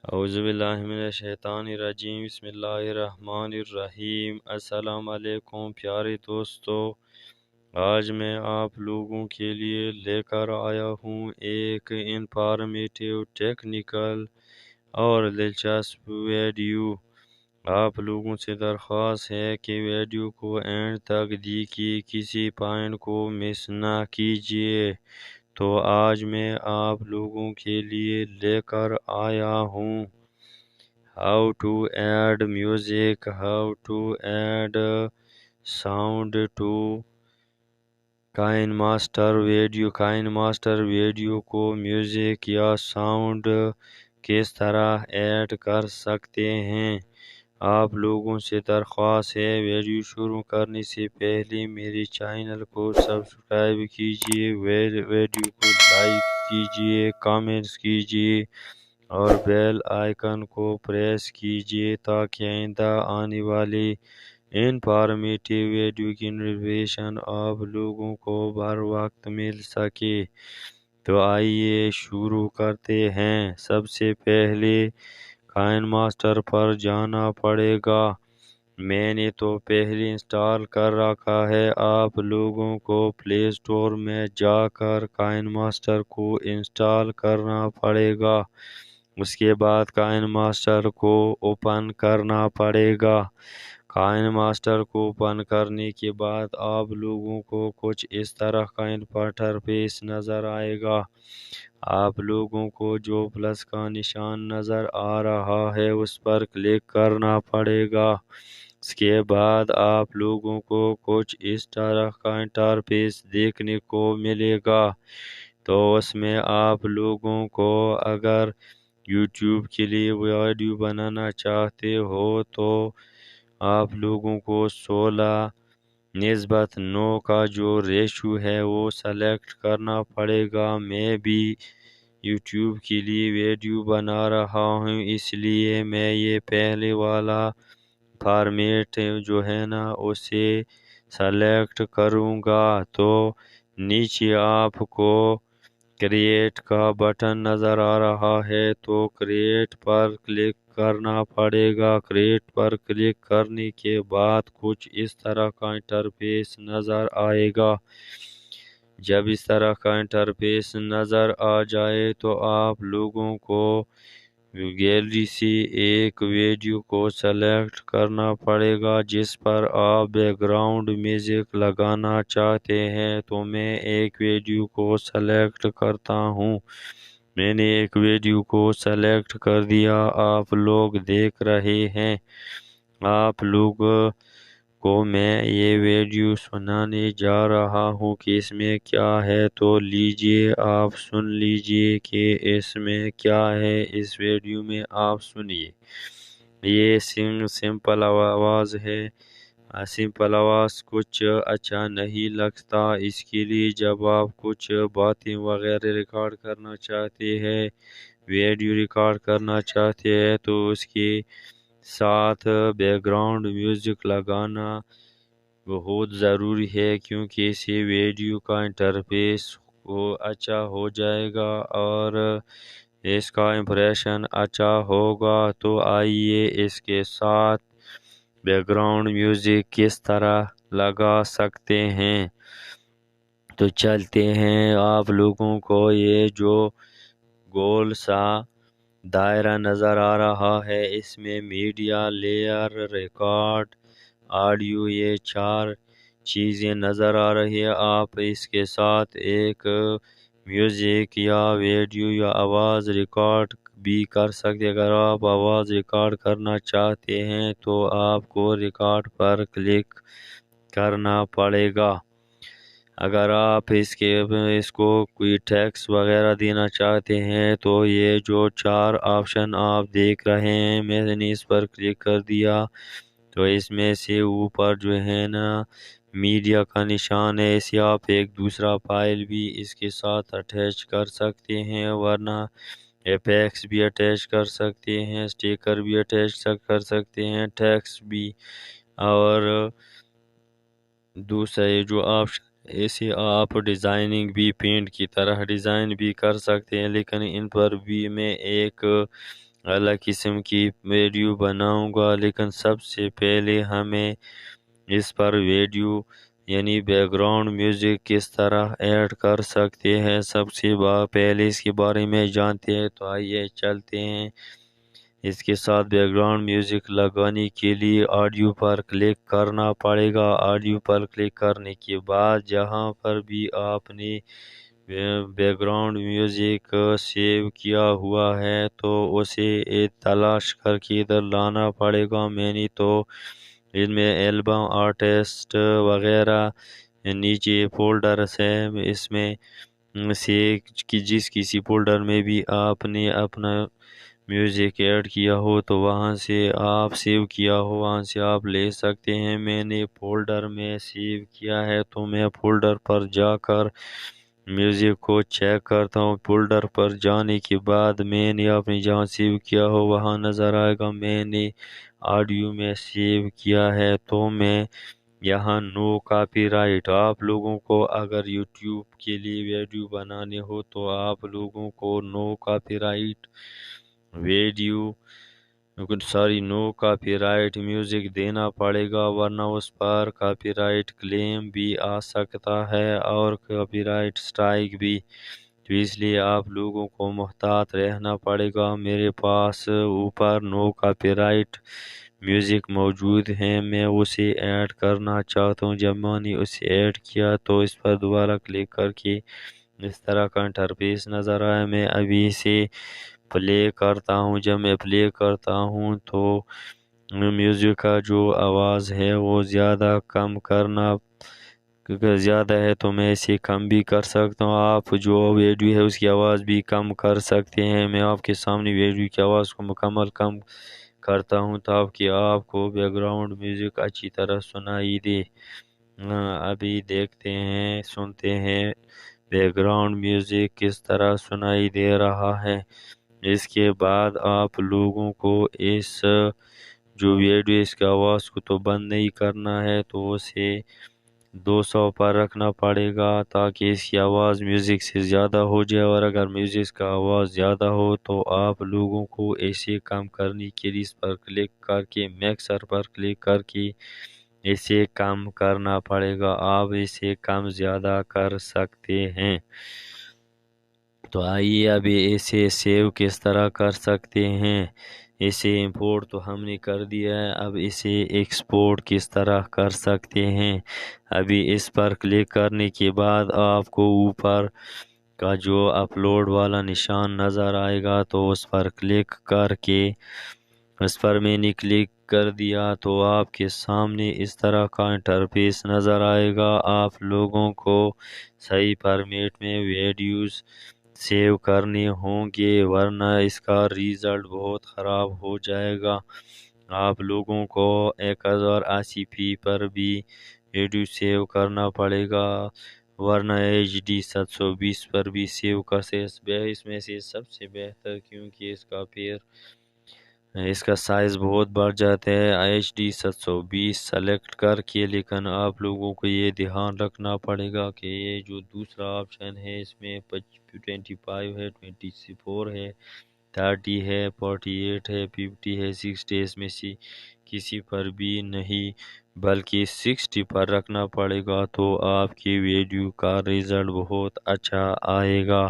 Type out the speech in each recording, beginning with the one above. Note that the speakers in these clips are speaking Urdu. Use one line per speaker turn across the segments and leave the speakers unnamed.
اعوذ باللہ من الشیطان الرجیم، بسم اللہ الرحمن الرحیم۔ السلام علیکم پیارے دوستو، آج میں آپ لوگوں کے لیے لے کر آیا ہوں ایک انفارمیٹیو، ٹیکنیکل اور دلچسپ ویڈیو۔ آپ لوگوں سے درخواست ہے کہ ویڈیو کو اینڈ تک دیکھیے، کسی پوائنٹ کو مس نہ کیجیے۔ تو آج میں آپ لوگوں کے لیے لے کر آیا ہوں how to add music, how to add sound to KineMaster video. KineMaster video کو میوزک یا ساؤنڈ کس طرح ایڈ کر سکتے ہیں۔ آپ لوگوں سے درخواست ہے ویڈیو شروع کرنے سے پہلے میرے چینل کو سبسکرائب کیجیے، ویڈیو کو لائک کیجیے، کامنٹس کیجیے اور بیل آئیکن کو پریس کیجیے تاکہ آئندہ آنے والے انفارمیٹیو ویڈیو کی نوٹیفیکیشن آپ لوگوں کو بر وقت مل سکے۔ تو آئیے شروع کرتے ہیں۔ سب سے پہلے کائن ماسٹر پر جانا پڑے گا۔ میں نے تو پہلے انسٹال کر رکھا ہے، آپ لوگوں کو پلے اسٹور میں جا کر کائن ماسٹر کو انسٹال کرنا پڑے گا۔ اس کے بعد کائن ماسٹر کو اوپن کرنا پڑے گا۔ کائن ماسٹر کو اوپن کرنے کے بعد آپ لوگوں کو کچھ اس طرح کا انٹرفیس نظر آئے گا۔ آپ لوگوں کو جو پلس کا نشان نظر آ رہا ہے اس پر کلک کرنا پڑے گا۔ اس کے بعد آپ لوگوں کو کچھ اس طرح کا انٹرفیس دیکھنے کو ملے گا۔ تو اس میں آپ لوگوں کو اگر یوٹیوب کے لیے ویڈیو بنانا چاہتے ہو تو آپ لوگوں کو 16:9 کا جو ریشو ہے وہ سلیکٹ کرنا پڑے گا۔ میں بھی یوٹیوب کے لیے ویڈیو بنا رہا ہوں، اس لیے میں یہ پہلے والا فارمیٹ جو ہے نا اسے سلیکٹ کروں گا۔ تو نیچے آپ کو کریٹ کا بٹن نظر آ رہا ہے، تو کریٹ پر کلک کرنا پڑے گا۔ کریٹ پر کلک کرنے کے بعد کچھ اس طرح کا انٹرفیس نظر آئے گا۔ جب اس طرح کا انٹرفیس نظر آ جائے تو آپ لوگوں کو گیلری سے ایک ویڈیو کو سلیکٹ کرنا پڑے گا جس پر آپ بیک گراؤنڈ میوزک لگانا چاہتے ہیں۔ تو میں ایک ویڈیو کو سلیکٹ کرتا ہوں۔ میں نے ایک ویڈیو کو سلیکٹ کر دیا، آپ لوگ دیکھ رہے ہیں۔ آپ لوگ کو میں یہ ویڈیو سنانے جا رہا ہوں کہ اس میں کیا ہے، تو لیجیے آپ سن لیجیے کہ اس میں کیا ہے۔ اس ویڈیو میں آپ سنیے۔ یہ سمپل آواز ہے۔ سمپل آواز کچھ اچھا نہیں لگتا، اس کے لیے جب آپ کچھ باتیں وغیرہ ریکارڈ کرنا چاہتے ہیں، ویڈیو ریکارڈ کرنا چاہتے ہیں، تو اس کے ساتھ بیک گراؤنڈ میوزک لگانا بہت ضروری ہے، کیونکہ اس سے ویڈیو کا انٹرفیس اچھا ہو جائے گا اور اس کا امپریشن اچھا ہوگا۔ تو آئیے اس کے ساتھ بیک گراؤنڈ میوزک کس طرح لگا سکتے ہیں۔ تو چلتے ہیں۔ آپ لوگوں کو یہ جو گول سا دائرہ نظر آ رہا ہے، اس میں میڈیا، لیئر، ریکارڈ، آڈیو، یہ 4 چیزیں نظر آ رہی ہیں۔ آپ اس کے ساتھ ایک میوزک یا ویڈیو یا آواز ریکارڈ بھی کر سکتے۔ اگر آپ آواز ریکارڈ کرنا چاہتے ہیں تو آپ کو ریکارڈ پر کلک کرنا پڑے گا۔ اگر آپ اس کو کوئی ٹیکسٹ وغیرہ دینا چاہتے ہیں تو یہ جو 4 آپشن آپ دیکھ رہے ہیں، میں نے اس پر کلک کر دیا تو اس میں سے اوپر جو ہے نا میڈیا کا نشان ہے، اسے آپ ایک دوسرا فائل بھی اس کے ساتھ اٹیچ کر سکتے ہیں، ورنہ ایپیکس بھی اٹیچ کر سکتے ہیں، اسٹیکر بھی اٹیچ کر سکتے ہیں، ٹیکسٹ بھی، اور دوسرے جو آپشن اسے آپ ڈیزائننگ بھی پینٹ کی طرح ڈیزائن بھی کر سکتے ہیں، لیکن ان پر بھی میں ایک الگ قسم کی ویڈیو بناؤں گا، لیکن سب سے پہلے ہمیں اس پر ویڈیو یعنی بیک گراؤنڈ میوزک کس طرح ایڈ کر سکتے ہیں سب سے پہلے اس کے بارے میں جانتے ہیں۔ تو آئیے چلتے ہیں۔ اس کے ساتھ بیک گراؤنڈ میوزک لگانے کے لیے آڈیو پر کلک کرنا پڑے گا۔ آڈیو پر کلک کرنے کے بعد جہاں پر بھی آپ نے بیک گراؤنڈ میوزک سیو کیا ہوا ہے تو اسے تلاش کر کے ادھر لانا پڑے گا۔ میں نے تو ان میں البم، آرٹسٹ وغیرہ نیچے فولڈرس ہے، اس میں سے جس کسی فولڈر میں بھی آپ نے اپنا میوزک ایڈ کیا ہو تو وہاں سے آپ سیو کیا ہو وہاں سے آپ لے سکتے ہیں۔ میں نے فولڈر میں سیو کیا ہے تو میں فولڈر پر جا کر میوزک کو چیک کرتا ہوں۔ فولڈر پر جانے کے بعد میں نے اپنے جہاں سیو کیا ہو وہاں نظر آئے گا میں نے آڈیو میں سیو کیا ہے تو میں یہاں نو کاپی رائٹ۔ آپ لوگوں کو اگر یوٹیوب کے لیے ویڈیو بنانے ہو تو آپ لوگوں کو نو کاپی رائٹ ویڈیو نو کاپی رائٹ میوزک دینا پڑے گا، ورنہ اس پر کاپی رائٹ کلیم بھی آ سکتا ہے اور کاپی رائٹ اسٹرائک بھی۔ تو اس لیے آپ لوگوں کو محتاط رہنا پڑے گا۔ میرے پاس اوپر نو کاپی رائٹ میوزک موجود ہے، میں اسے ایڈ کرنا چاہتا ہوں۔ جب میں نے اسے ایڈ کیا تو اس پر دوبارہ کلک کر کے اس طرح کا انٹرفیس نظر آیا۔ میں ابھی اسے پلے کرتا ہوں۔ جب میں پلے کرتا ہوں تو میوزک کا جو آواز ہے وہ زیادہ کم کرنا، کیونکہ زیادہ ہے تو میں اسے کم بھی کر سکتا ہوں۔ آپ جو ویڈیو ہے اس کی آواز بھی کم کر سکتے ہیں۔ میں آپ کے سامنے ویڈیو کی آواز کو مکمل کم کرتا ہوں تاکہ آپ کو بیک گراؤنڈ میوزک اچھی طرح سنائی دے۔ ابھی دیکھتے ہیں، سنتے ہیں بیک گراؤنڈ میوزک کس طرح سنائی دے رہا ہے۔ اس کے بعد آپ لوگوں کو اس جو ویڈیو اس کی آواز کو تو بند نہیں کرنا ہے تو اسے 200 پر رکھنا پڑے گا تاکہ اس کی آواز میوزک سے زیادہ ہو جائے، اور اگر میوزک کا آواز زیادہ ہو تو آپ لوگوں کو اسے کم کرنے کے لیے اس پر کلک کر کے میکسر پر کلک کر کے اسے کم کرنا پڑے گا۔ آپ اسے کم زیادہ کر سکتے ہیں۔ تو آئیے ابھی اسے سیو کس طرح کر سکتے ہیں۔ اسے امپورٹ تو ہم نے کر دیا ہے، اب اسے ایکسپورٹ کس طرح کر سکتے ہیں۔ ابھی اس پر کلک کرنے کے بعد آپ کو اوپر کا جو اپلوڈ والا نشان نظر آئے گا تو اس پر کلک کر کے اس پر میں نے کلک کر دیا تو آپ کے سامنے اس طرح کا انٹرفیس نظر آئے گا۔ آپ لوگوں کو صحیح فارمیٹ میں ویڈیوز سیو کرنے ہوں گے، ورنہ اس کا ریزلٹ بہت خراب ہو جائے گا۔ آپ لوگوں کو 1080p پر بھی ویڈیو سیو کرنا پڑے گا، ورنہ HD 720 پر بھی سیو کر سکتے۔ اس میں سے سب سے بہتر، کیونکہ اس کا سائز بہت بڑھ جاتا ہے، HD 720 سلیکٹ کر کے، لیکن آپ لوگوں کو یہ دھیان رکھنا پڑے گا کہ یہ جو دوسرا آپشن ہے اس میں 25 ہے، 24 ہے، 30 ہے، 48 ہے، 50 ہے، 60 اس میں سے کسی پر بھی نہیں بلکہ 60 پر رکھنا پڑے گا تو آپ کی ویڈیو کا رزلٹ بہت اچھا آئے گا۔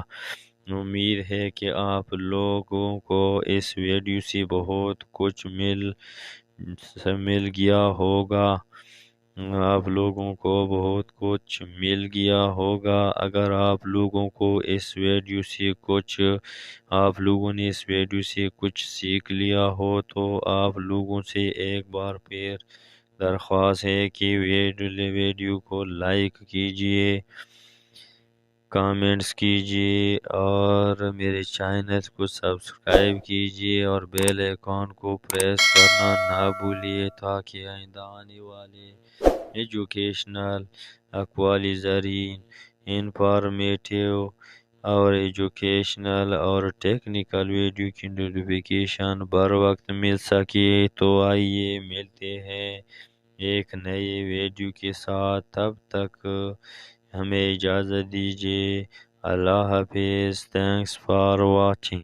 امید ہے کہ آپ لوگوں کو اس ویڈیو سے بہت کچھ مل گیا ہوگا۔ آپ لوگوں کو بہت کچھ مل گیا ہوگا۔ اگر آپ لوگوں کو اس ویڈیو سے آپ لوگوں نے اس ویڈیو سے کچھ سیکھ لیا ہو تو آپ لوگوں سے ایک بار پھر درخواست ہے کہ ویڈیو کو لائک کیجئے، کامنٹس کیجئے اور میرے چینل کو سبسکرائب کیجئے اور بیل آئیکن کو پریس کرنا نہ بھولیے تاکہ آئندہ آنے والے ایجوکیشنل، اقوالی زرین، انفارمیٹیو اور ایجوکیشنل اور ٹیکنیکل ویڈیو کی نوٹیفیکیشن بر وقت مل سکے۔ تو آئیے ملتے ہیں ایک نئے ویڈیو کے ساتھ، تب تک ہمیں اجازت دیجیے۔ اللہ حافظ۔ Thanks for watching.